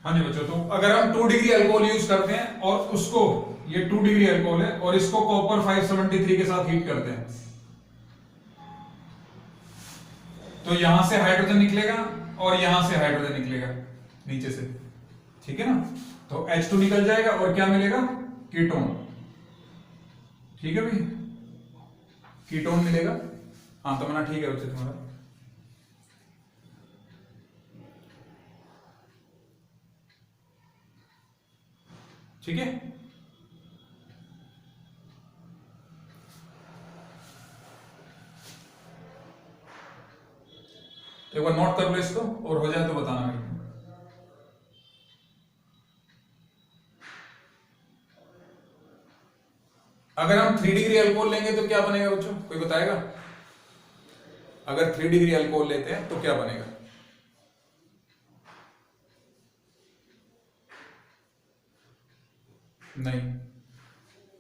हाँ जी बच्चों, तो अगर हम 2 डिग्री अल्कोहल यूज करते हैं और उसको, ये 2 डिग्री अल्कोहल है और इसको कॉपर 573 के साथ हीट करते हैं, तो यहां से हाइड्रोजन निकलेगा और यहां से हाइड्रोजन निकलेगा नीचे से, ठीक है ना। तो H2 निकल जाएगा और क्या मिलेगा, कीटोन, ठीक है भाई, कीटोन मिलेगा। हाँ तो मना ठीक है बच्चे तुम्हारा। ठीक है, एक बार नोट कर लो इसको और हो जाए तो बताना मेरे को। अगर हम 3 डिग्री अल्कोहल लेंगे तो क्या बनेगा बच्चों, कोई बताएगा? अगर 3 डिग्री अल्कोहल लेते हैं तो क्या बनेगा? नहीं,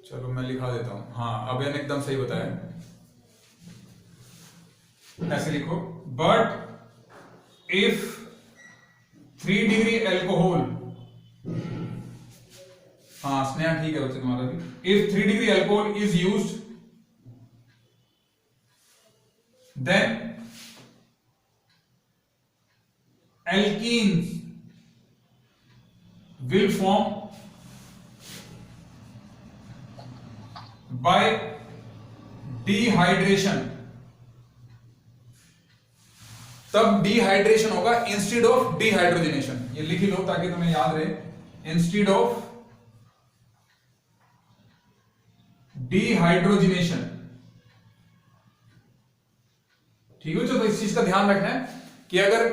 चलो मैं लिखा देता हूं। हाँ अभय ने एकदम सही बताया, ऐसे लिखो, बट इफ 3 डिग्री अल्कोहल, हाँ स्नेहा ठीक है बच्चे तुम्हारा भी, if 3 degree alcohol is used then alkenes will form by dehydration, तब डिहाइड्रेशन होगा इंस्टेड ऑफ डिहाइड्रोजनेशन। ये लिख लो ताकि तुम्हें याद रहे, इंस्टेड ऑफ डिहाइड्रोजनेशन, ठीक है। तो इस चीज का ध्यान रखना है कि अगर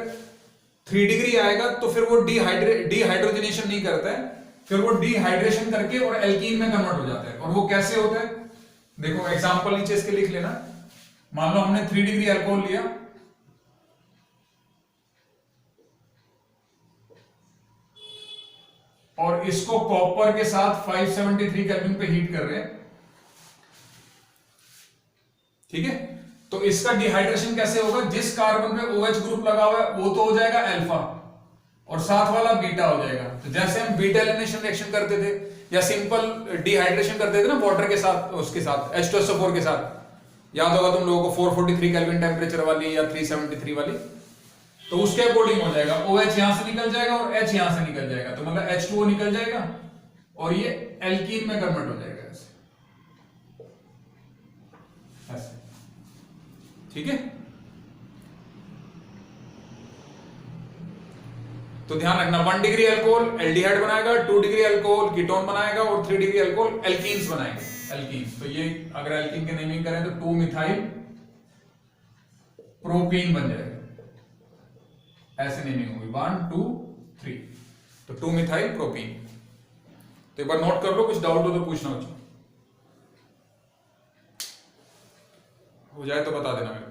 3 डिग्री आएगा तो फिर वो डिहाइड्रोजनेशन नहीं करता है, फिर वो डिहाइड्रेशन करके और एल्कीन में कन्वर्ट हो जाता है। और वो कैसे होता है, देखो एग्जांपल नीचे इसके लिख लेना। मान लो हमने 3 डिग्री अल्कोहल लिया और इसको कॉपर के साथ 573 केल्विन पे हीट कर रहे हैं, ठीक है। तो इसका डिहाइड्रेशन कैसे होगा, जिस कार्बन पे OH ग्रुप लगा हुआ है वो तो हो जाएगा अल्फा और साथ वाला बीटा हो जाएगा। तो जैसे हम बीटा एलिमिनेशन रिएक्शन करते थे या सिंपल डिहाइड्रेशन करते थे ना वाटर के साथ, उसके साथ H2SO4 के साथ, याद होगा तुम लोगों को 443 केल्विन टेम्परेचर वाली या 373 वाली, तो उसके अकॉर्डिंग हो जाएगा। OH यहां से निकल जाएगा और H यहां से निकल जाएगा, तो मतलब H2O निकल जाएगा और ये एल्कीन में कन्वर्ट हो जाएगा ऐसे, ऐसे, ठीक है। तो ध्यान रखना, 1 डिग्री अल्कोहल एल्डिहाइड बनाएगा, 2 डिग्री अल्कोहल कीटोन बनाएगा और 3 डिग्री अल्कोहल एल्कीन्स बनाएंगे, एल्कीन्स। तो ये अगर एल्कीन के नेमिंग करें तो 2 मिथाइल प्रोपीन बन जाएगा, ऐसे नेमिंग होगी 1 2 3, तो 2 मिथाइल प्रोपीन। तो एक बार नोट कर लो, कुछ डाउट हो तो पूछना बच्चों, हो जाए तो बता देना मेरे को।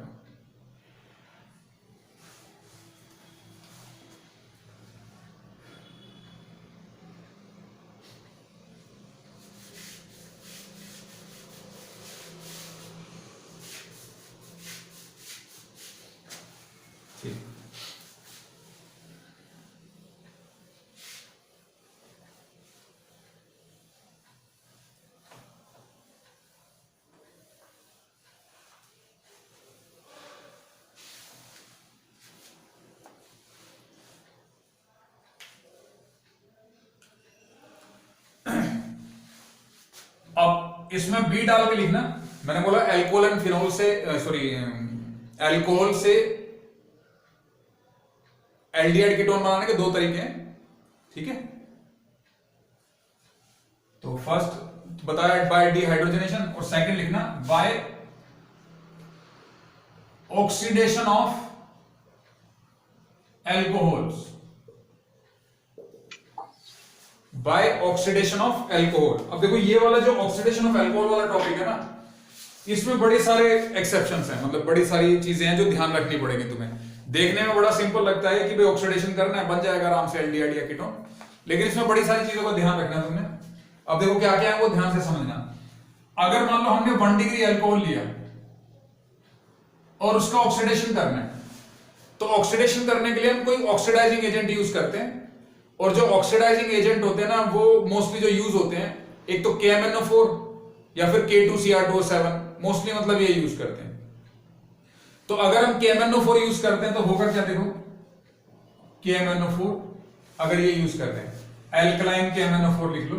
ठीक, अब इसमें बी डाल के लिखना। मैंने बोला एल्कोहल एंड फिनोल से, सॉरी एल्कोहल से एल्डिहाइड कीटोन बनाने के 2 तरीके हैं, ठीक है। तो फर्स्ट बताया बाय डिहाइड्रोजनेशन और सेकंड लिखना by oxidation of alcohols, by oxidation of alcohol. अब देखो ये वाला जो ऑक्सीडेशन ऑफ एल्कोहल वाला टॉपिक है ना, इसमें बड़े सारे एक्सेप्शंस हैं, मतलब बड़ी सारी चीजें हैं जो ध्यान रखनी पड़ेगी तुम्हें। देखने में बड़ा सिंपल लगता है कि भाई ऑक्सीडेशन करना है, बन जाएगा आराम से एल्डिहाइड या कीटोन, लेकिन इसमें बड़ी सारी चीजों का ध्यान रखना है तुमने। अब देखो क्या क्या है वो ध्यान से समझना। अगर मान लो हमने 1 डिग्री अल्कोहल लिया और उसका ऑक्सीडेशन करना है, तो ऑक्सीडेशन करने के लिए हम कोई ऑक्सीडाइजिंग एजेंट यूज करते हैं और जो ऑक्सीडाइजिंग एजेंट होते हैं ना, वो मोस्टली जो यूज होते हैं, एक तो KMnO4 या फिर K2Cr2O7, मोस्टली मतलब ये यूज करते हैं। तो अगर हम KMnO4 यूज करते हैं तो होगा क्या, देखो KMnO4 अगर ये यूज करते हैं, एल्कलाइन KMnO4 लिख लो,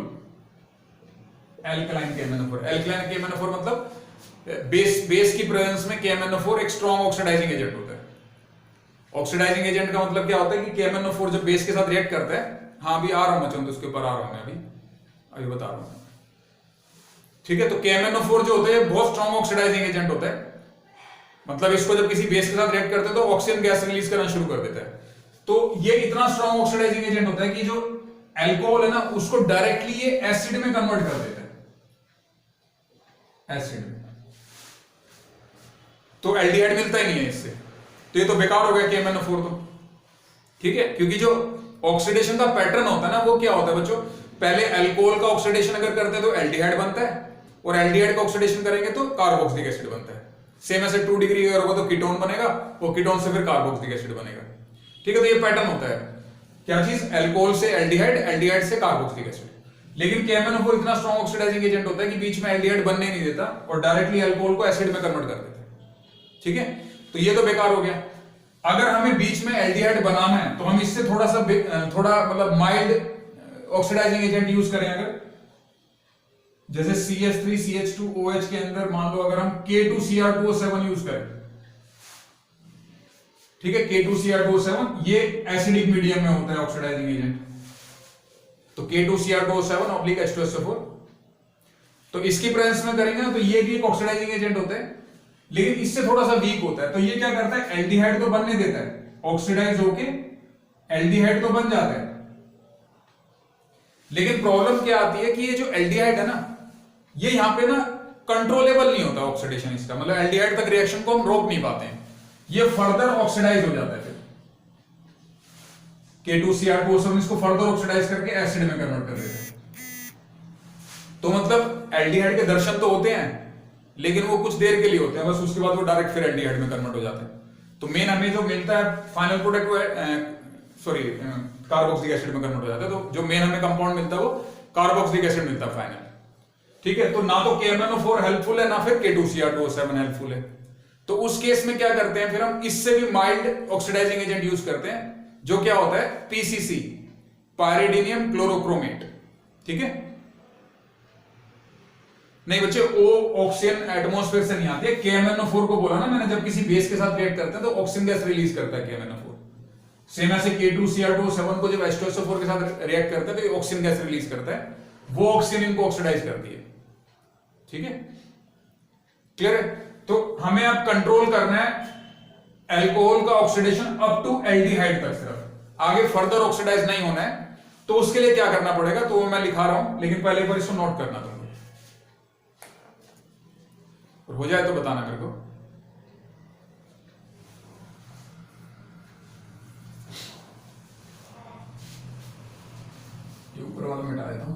एल्कलाइन KMnO4। एल्कलाइन KMnO4 मतलब बेस की प्रेजेंस में KMnO4 एक स्ट्रॉन्ग ऑक्सीडाइजिंग एजेंट होता है। ऑक्सीडाइजिंग एजेंट का मतलब क्या होता है कि KMnO4 जब बेस के साथ रिएक्ट करता है, हाँ अभी आ रहा हूं मैं, उसके ऊपर आ रहा हूं मैं, अभी बता रहा हूं, ठीक है। तो KMnO4 जो होता है बहुत स्ट्रॉन्ग ऑक्सीडाइजिंग एजेंट होता है, मतलब इसको जब किसी बेस के साथ रिएक्ट करते हैं तो ऑक्सीजन गैस रिलीज करना शुरू कर देता है। तो ये इतना स्ट्रॉन्ग ऑक्सीडाइजिंग एजेंट होता है कि जो अल्कोहल है ना, उसको डायरेक्टली ये एसिड में कन्वर्ट कर देता है, एसिड में। तो एल्डिहाइड मिलता ही नहीं है इससे, तो ये तो बेकार हो गया KMnO4 तो, ठीक है। क्योंकि जो ऑक्सीडेशन का पैटर्न होता है ना, वो क्या होता है बच्चों, पहले अल्कोहल का ऑक्सीडेशन अगर करते हैं तो एल्डिहाइड बनता है, और एल्डिहाइड का ऑक्सीडेशन करेंगे तो कार्बोक्सिलिक एसिड बनता है। सेम ऐसे 2 डिग्री अगर होगा तो कीटोन बनेगा, और कीटोन से फिर कार्बोक्सिलिक एसिड बनेगा, ठीक है। तो ये पैटर्न होता है, क्या चीज, अल्कोहल से एल्डिहाइड, एल्डिहाइड से कार्बोक्सिलिक एसिड। लेकिन KMnO4 इतना स्ट्रॉन्ग ऑक्सीडाइजिंग एजेंट होता है कि बीच में एल्डिहाइड बनने नहीं देता और डायरेक्टली अल्कोहल को एसिड में कन्वर्ट कर देता है, ठीक है। तो ये तो बेकार हो गया। अगर हमें बीच में एल्डिहाइड बनाना है तो हम इससे थोड़ा मतलब माइल्ड ऑक्सीडाइजिंग एजेंट यूज करें, अगर जैसे CH3CH2OH के अंदर मान लो अगर हम K2Cr2O7 यूज करें, ठीक है, K2Cr2O7 ये एसिडिक मीडियम में होता है ऑक्सीडाइजिंग एजेंट, तो K2Cr2O7 / H2SO4, तो इसकी प्रेजेंस में करेंगे ना तो ये भी एक ऑक्सीडाइजिंग एजेंट होता है, लेकिन इससे थोड़ा सा वीक होता है। तो ये क्या करता है, एल्डिहाइड तो बनने देता है, ऑक्सीडाइज होके एल्डिहाइड तो बन जाता है, लेकिन प्रॉब्लम क्या आती है कि ये जो एल्डिहाइड है ना, ये यहां पे ना कंट्रोलेबल नहीं होता ऑक्सीडेशन इसका, मतलब एल्डिहाइड तक रिएक्शन को हम रोक नहीं पाते हैं, ये फर्दर ऑक्सीडाइज हो जाता है। फिर K2Cr2O7 इसको फर्दर ऑक्सीडाइज करके एसिड में कन्वर्ट कर देता है। तो मतलब एल्डिहाइड के दर्शन तो होते हैं, लेकिन वो कुछ देर के लिए होते हैं बस, उसके बाद वो डायरेक्ट फिर एल्डिहाइड में कन्वर्ट हो जाते हैं। तो मेन हमें जो मिलता है फाइनल प्रोडक्ट वो कार्बोक्सिलिक एसिड में कन्वर्ट हो जाता है। तो जो मेन हमें कंपाउंड मिलता है वो कार्बोक्सिलिक एसिड मिलता है फाइनल, ठीक है। तो ना तो KMnO4 हेल्पफुल है, ना फिर K2Cr2O7 हेल्पफुल है। तो उस केस में क्या करते हैं, फिर हम इससे भी माइल्ड ऑक्सीडाइजिंग एजेंट यूज करते हैं, जो क्या होता है PCC, पायरिडीनियम क्लोरोक्रोमेट, ठीक है। नहीं बच्चे, वो ऑक्सीजन एटमॉस्फेयर से नहीं आती है। KMnO4 को बोला ना मैंने, जब किसी बेस के साथ रिएक्ट करते हैं तो ऑक्सीजन गैस रिलीज करता है KMnO4। सेम ऐसे K2Cr2O7 को जब H2SO4 के साथ रिएक्ट करते हैं तो ये ऑक्सीजन गैस रिलीज करता है, वो ऑक्सीजन इनको ऑक्सीडाइज करती है, ठीक है, क्लियर है। तो हमें अब कंट्रोल करना है अल्कोहल का ऑक्सीडेशन अप टू एल्डिहाइड तक, सिर्फ आगे फर्दर ऑक्सीडाइज नहीं होना है। तो उसके लिए क्या करना पड़ेगा, तो मैं लिखा रहा हूं, लेकिन पहले एक बार इसको नोट करना तुमको, हो जाए तो बताना मेरे को। ये ऊपर वाला मिटा देता हूं,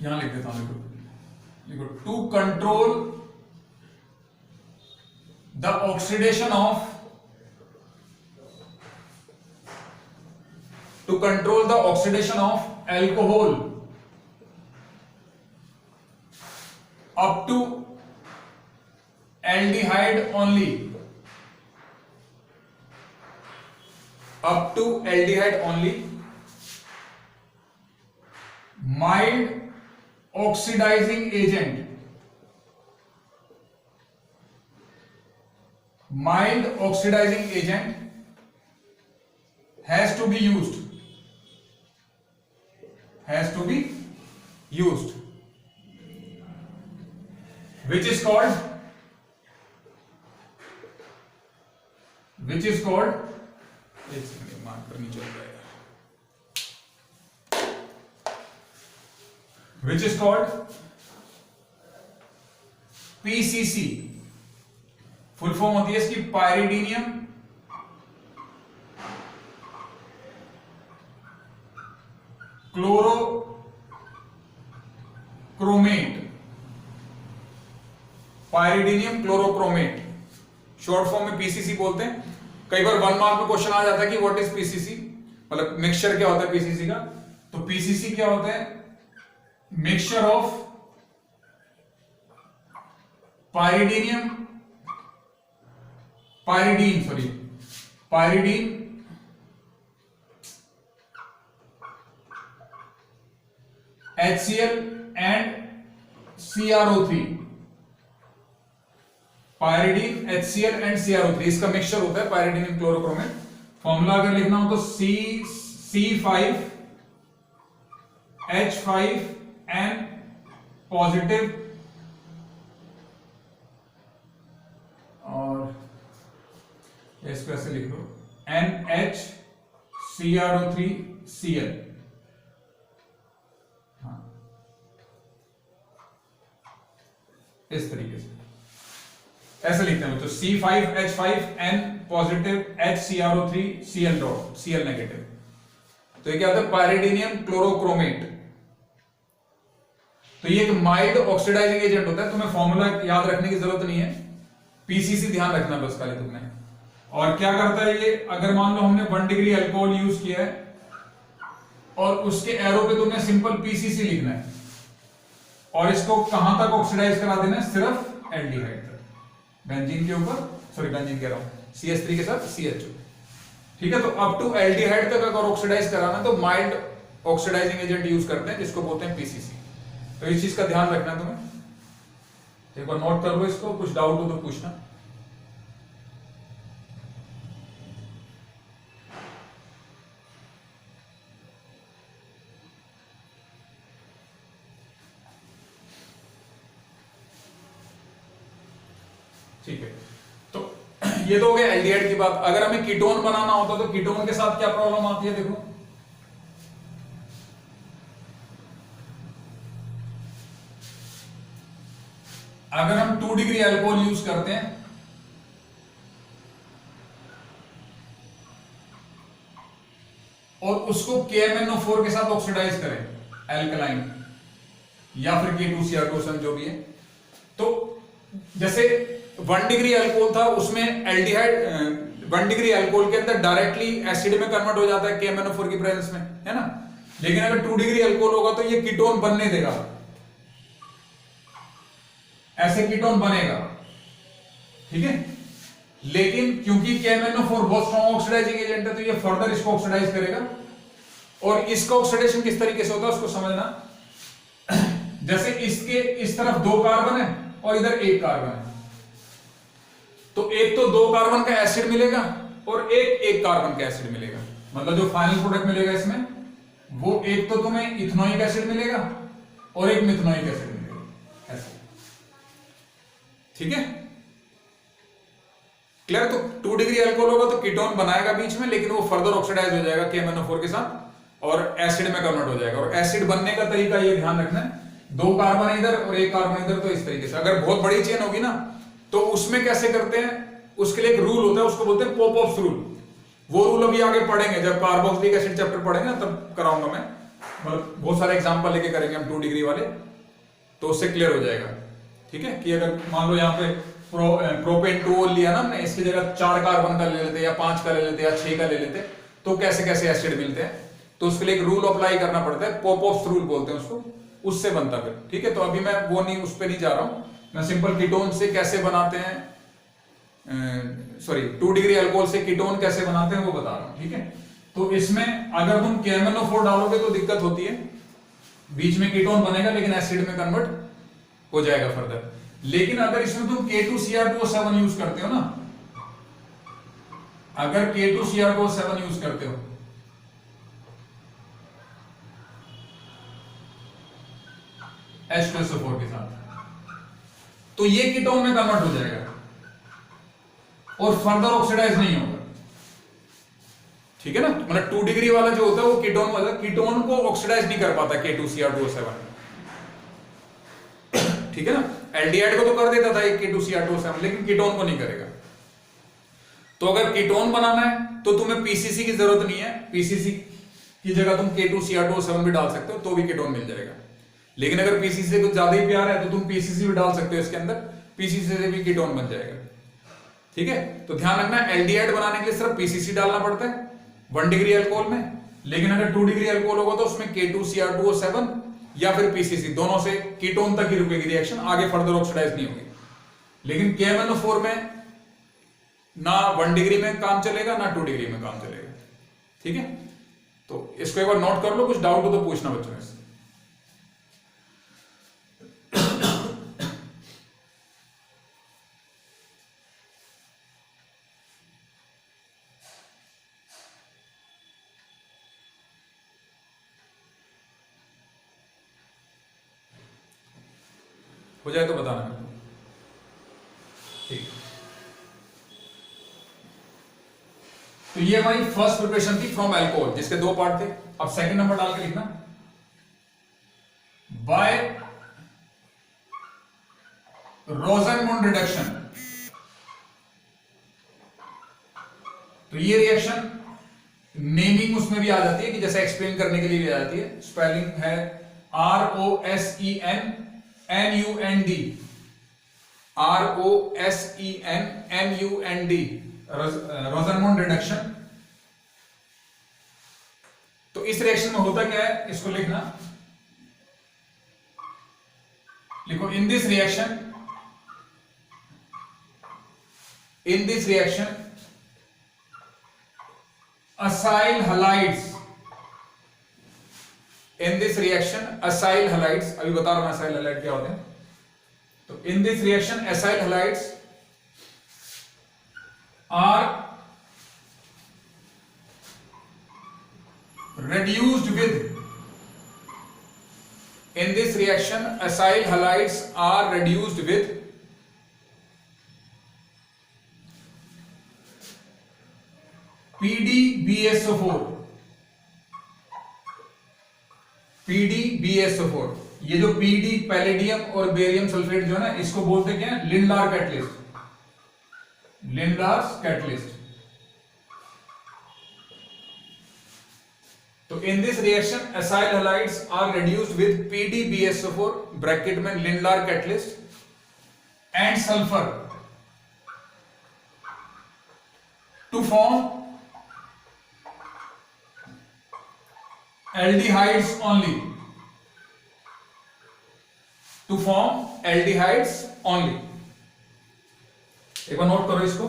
यहां लिख देता हूं, देखो, to control the oxidation of alcohol up to aldehyde only, mild oxidizing agent has to be used, which is called एक सेकंड, मार्कर नहीं चल रहा है, which is called PCC। Full form होती है इसकी पायरिडीनियम क्लोरोक्रोमेट, शॉर्ट फॉर्म में PCC बोलते हैं। कई बार 1 मार्क में क्वेश्चन आ जाता है कि व्हाट इज पीसीसी, मतलब मिक्सचर क्या होता है पीसीसी का। तो पीसीसी क्या होता है, mixture of pyridine HCl and CrO3, pyridine HCl and CrO3, इसका मिक्सचर होता है पायरिडीन क्लोरोक्रोमेट। फॉर्मूला अगर लिखना हो तो C5H5N पॉजिटिव और इसको ऐसे लिख लो NHCrO3Cl। हाँ, इस तरीके से ऐसे लिखते हैं तो C5H5N positive HCrO3Cl dot Cl negative. तो ये क्या होता है, पायरिडीनियम क्लोरोक्रोमेट। तो ये एक माइल्ड ऑक्सीडाइजिंग एजेंट होता है। तुम्हें फॉर्मूला याद रखने की जरूरत नहीं है, पीसीसी ध्यान रखना बस खाली तुमने। और क्या करता है ये, अगर मान लो हमने 1 डिग्री अल्कोहल यूज किया है और उसके एरो पे तुमने सिंपल पीसीसी लिखना है और इसको कहां तक ऑक्सीडाइज करा देना है, सिर्फ एल्डिहाइड तक, बेंजीन के ऊपर, सॉरी बेंजीन कह रहा हूं, CH3 के साथ CH2। ठीक है, तो अप टू एल्डिहाइड तक अगर ऑक्सीडाइज कराना तो माइल्ड ऑक्सीडाइजिंग एजेंट यूज करते हैं जिसको बोलते हैं पीसीसी। तो इस चीज का ध्यान रखना तुम्हें, एक बार नोट कर लो इसको, कुछ डाउट हो तो पूछना। ठीक है, तो ये तो हो गया एल्डिहाइड की बात। अगर हमें कीटोन बनाना होता तो कीटोन के साथ क्या प्रॉब्लम आती है, देखो अगर हम 2 डिग्री अल्कोहल यूज करते हैं और उसको KMnO4 के साथ ऑक्सीडाइज करें, एल्कलाइन या फिर K2Cr2 जो भी है, तो जैसे 1 डिग्री अल्कोहल था उसमें एल्डिहाइड 1 डिग्री अल्कोहल के अंदर डायरेक्टली एसिड में कन्वर्ट हो जाता है KMnO4 की प्रेजेंस में, है ना। लेकिन अगर 2 डिग्री अल्कोहल होगा तो ये कीटोन बनने देगा, ऐसे कीटोन बनेगा, ठीक है। लेकिन क्योंकि KMnO4 बहुत स्ट्रॉन्ग ऑक्सीडाइजिंग एजेंट है तो ये फर्दर इसको ऑक्सीडाइज करेगा। और इसका ऑक्सीडेशन किस तरीके से होता है उसको समझना, जैसे इसके इस तरफ 2 कार्बन है और इधर 1 कार्बन है, तो एक तो 2 कार्बन का एसिड मिलेगा और एक कार्बन का एसिड मिलेगा। मतलब जो फाइनल प्रोडक्ट मिलेगा इसमें वो एक तो तुम्हें इथेनोइक एसिड मिलेगा और एक मिथेनोइक एसिड मिलेगा, ऐसे, ठीक है, क्लियर। तो 2 डिग्री अल्कोहल होगा तो कीटोन बनाएगा बीच में, लेकिन वो फर्दर ऑक्सीडाइज हो जाएगा KMnO4 के साथ और एसिड में कन्वर्ट हो जाएगा। और एसिड बनने का तरीका ये ध्यान रखना है, 2 कार्बन इधर और 1 कार्बन इधर, तो इस तरीके से। अगर बहुत बड़ी चेन होगी ना तो उसमें कैसे करते हैं, उसके लिए एक रूल होता है, उसको बोलते हैं पोपॉफ्स रूल। वो रूल अभी आगे पढ़ेंगे, जब कार्बोक्सिलिक एसिड चैप्टर पढ़ेंगे ना तब कराऊंगा मैं, मतलब बहुत सारे एग्जांपल लेके करेंगे हम 2 डिग्री वाले, तो उससे क्लियर हो जाएगा, ठीक है। कि अगर मान लो यहाँ पे प्रोपेन 2 लिया ना हमने, इसकी जगह 4 कार्बन का ले लेते या 5 का ले लेते या 6 का ले लेते, तो कैसे कैसे एसिड मिलते हैं, तो उसके लिए एक रूल अप्लाई करना पड़ता है, पोपॉफ्स रूल बोलते हैं उसको, उससे बनता है, ठीक है। तो अभी मैं वो नहीं, उस पर नहीं जा रहा हूं, मैं सिंपल कीटोन से कैसे बनाते हैं, 2 डिग्री अल्कोहल से कीटोन कैसे बनाते हैं वो बता रहा हूं, ठीक है। तो इसमें अगर तुम KMnO4 डालोगे तो दिक्कत होती है, बीच में कीटोन बनेगा लेकिन एसिड में कन्वर्ट हो जाएगा फर्दर। लेकिन अगर इसमें तुम K2Cr2O7 यूज करते हो ना, अगर K2Cr2O7 यूज करते हो H2SO4 के साथ, तो ये कीटोन में कन्वर्ट हो जाएगा और फर्दर ऑक्सीडाइज नहीं होगा, ठीक है ना। मतलब 2 डिग्री वाला जो होता है वो कीटोन वाला, कीटोन को ऑक्सीडाइज नहीं कर पाता K2Cr2O7, ठीक है ना। एल्डिहाइड को तो कर देता था एक K2Cr2O7, लेकिन कीटोन को नहीं करेगा। तो अगर कीटोन बनाना है तो तुम्हें पीसीसी की जरूरत नहीं है, पीसीसी की जगह तुम K2Cr2O7 भी डाल सकते हो तो भी कीटोन मिल जाएगा। लेकिन अगर पीसीसी से कुछ ज्यादा ही प्यार है तो तुम पीसीसी भी डाल सकते हो इसके अंदर, पीसीसी से भी कीटोन बन जाएगा, ठीक है, तो ध्यान रखना एल्डिहाइड बनाने के लिए सिर्फ पीसीसी डालना पड़ता है 1 डिग्री अल्कोहल में, लेकिन अगर 2 डिग्री अल्कोहल होगा तो उसमें K2Cr2O7 या फिर पीसीसी दोनों से कीटोन तक ही रुकेगी रिएक्शन, आगे फर्दर ऑक्सीडाइज नहीं होगी। लेकिन KMnO4 में ना 1 डिग्री में काम चलेगा ना 2 डिग्री में काम चलेगा। ठीक है, तो इसको एक बार नोट कर लो, कुछ डाउट हो तो पूछना बच्चों से। हो जाए तो बताना मेरे को। ठीक, तो ये हमारी फर्स्ट प्रिपरेशन थी फ्रॉम अल्कोहल, जिसके 2 पार्ट थे। अब सेकंड नंबर डाल के लिखना, बाय रोज़नमुंड रिडक्शन। तो ये रिएक्शन नेमिंग उसमें भी आ जाती है कि जैसे एक्सप्लेन करने के लिए भी आ जाती है। स्पेलिंग है ROSENMUND, ROSENMUND, रोज़नमुंड रिडक्शन। तो इस रिएक्शन में होता क्या है, इसको लिखना, लिखो इन this reaction acyl halides, in this reaction acyl halides, अभी बता रहा हूं असाइल हलाइड क्या होते हैं। तो in this reaction acyl halides are reduced with, in this reaction acyl halides are reduced with PDBSO4, PDBSO4। ये जो PD पैलेडियम और बेरियम सल्फेट जो है ना, इसको बोलते क्या है, लिंडार कैटलिस्ट, लिंडार्स कैटलिस्ट। तो in this reaction acyl halides are reduced with PDBSO4 bracket में Lindlar catalyst and sulphur to form aldehydes only, to form aldehydes only. एक बार नोट करो इसको,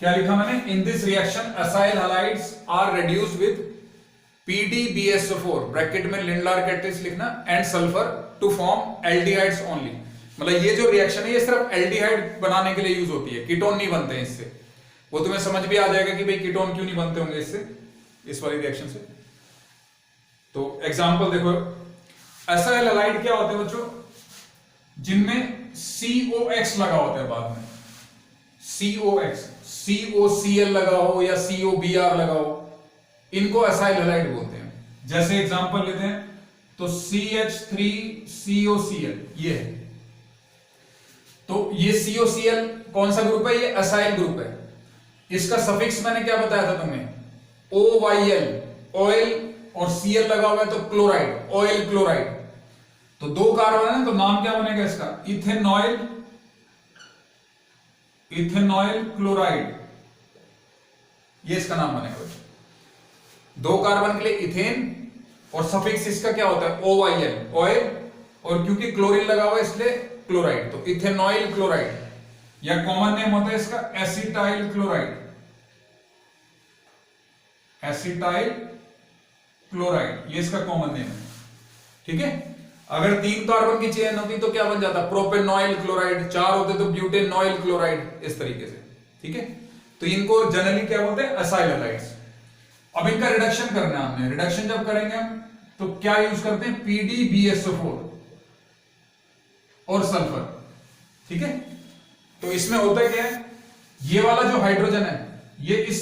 क्या लिखा मैंने, in this reaction acyl halides are reduced with PDBSO4 bracket में Lindlar catalyst लिखना and sulphur to form aldehydes only. मतलब ये जो रिएक्शन है ये सिर्फ एल्डिहाइड बनाने के लिए यूज होती है, कीटोन नहीं बनते हैं इससे। वो तुम्हें समझ भी आ जाएगा कि भाई कीटोन क्यों नहीं बनते होंगे इससे, इस वाली रिएक्शन से। तो एग्जांपल देखो, असाइल हलाइड क्या होते हैं बच्चों, जिनमें COX लगा होता है बाद में, COX, COCl लगा हो या COBr लगा हो, इनको असाइल हलाइड बोलते हैं। जैसे एग्जांपल लेते हैं तो CH3COCl ये है, तो ये COCl कौन सा ग्रुप है, ये असाइल ग्रुप है। इसका सफिक्स मैंने क्या बताया था तुम्हें, OYL, ऑयल, और Cl लगा हुआ है तो क्लोराइड, ऑयल क्लोराइड। तो 2 कार्बन है तो नाम क्या बनेगा इसका, इथेनॉइल, इथेनॉइल क्लोराइड, ये इसका नाम बनेगा बच्चों। 2 कार्बन के लिए इथेन और सफिक्स इसका क्या होता है, OYL, ऑयल, और क्योंकि क्लोरीन लगा हुआ है इसलिए क्लोराइड, तो इथेनॉइल क्लोराइड। या कॉमन नेम होता है इसका एसिटाइल क्लोराइड, एसिटाइल क्लोराइड, ये इसका कॉमन नेम है। ठीक है, अगर 3 कार्बन की चेन होती तो क्या बन जाता, प्रोपेनॉइल क्लोराइड, 4 होते तो ब्यूटेनॉइल क्लोराइड, इस तरीके से। ठीक है, तो इनको जनरली क्या बोलते हैं, असाइल हलाइड्स। अब इनका रिडक्शन करना है हमने, रिडक्शन जब करेंगे हम तो क्या यूज करते हैं, PDBSO4 और सल्फर। ठीक है, तो इसमें होता क्या है, ये वाला जो हाइड्रोजन है ये इस